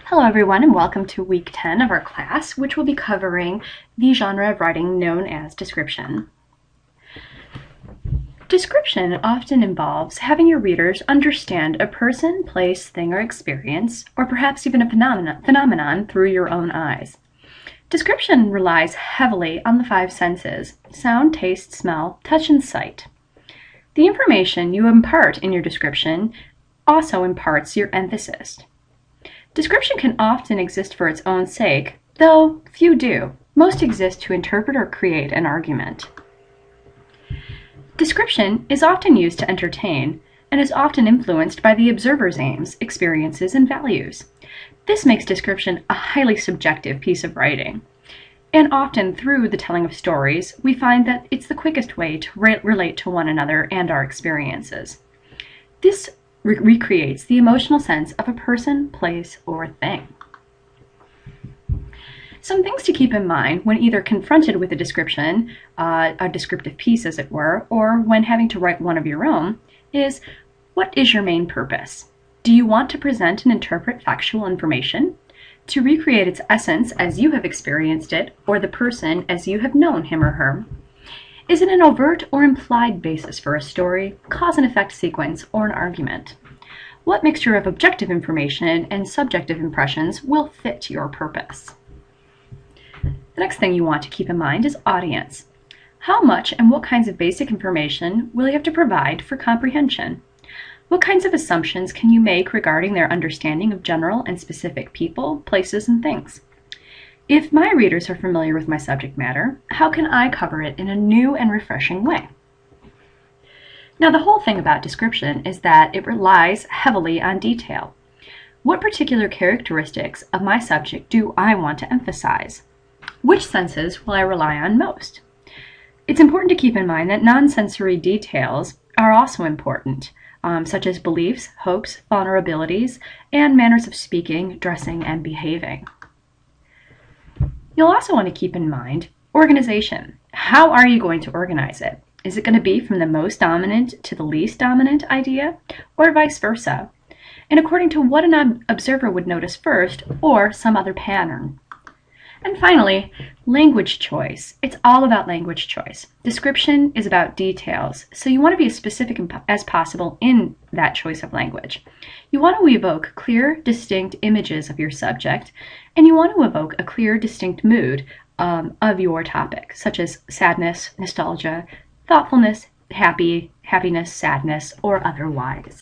Hello everyone and welcome to week 10 of our class, which will be covering the genre of writing known as description. Description often involves having your readers understand a person, place, thing, or experience, or perhaps even a phenomenon through your own eyes. Description relies heavily on the five senses: sound, taste, smell, touch, and sight. The information you impart in your description also imparts your emphasis. Description can often exist for its own sake, though few do. Most exist to interpret or create an argument. Description is often used to entertain and is often influenced by the observer's aims, experiences, and values. This makes description a highly subjective piece of writing. And often through the telling of stories, we find that it's the quickest way to relate to one another and our experiences. This recreates the emotional sense of a person, place, or thing. Some things to keep in mind when either confronted with a description, a descriptive piece as it were, or when having to write one of your own, is what is your main purpose? Do you want to present and interpret factual information? To recreate its essence as you have experienced it, or the person as you have known him or her? Is it an overt or implied basis for a story, cause and effect sequence, or an argument? What mixture of objective information and subjective impressions will fit your purpose? The next thing you want to keep in mind is audience. How much and what kinds of basic information will you have to provide for comprehension? What kinds of assumptions can you make regarding their understanding of general and specific people, places, and things? If my readers are familiar with my subject matter, how can I cover it in a new and refreshing way? Now, the whole thing about description is that it relies heavily on detail. What particular characteristics of my subject do I want to emphasize? Which senses will I rely on most? It's important to keep in mind that non-sensory details are also important, such as beliefs, hopes, vulnerabilities, and manners of speaking, dressing, and behaving. You'll also want to keep in mind organization. How are you going to organize it? Is it going to be from the most dominant to the least dominant idea, or vice versa? And according to what an observer would notice first, or some other pattern. And finally, language choice. It's all about language choice. Description is about details, so you want to be as specific as possible in that choice of language. You want to evoke clear, distinct images of your subject, and you want to evoke a clear, distinct mood of your topic, such as sadness, nostalgia, thoughtfulness, happiness, sadness, or otherwise.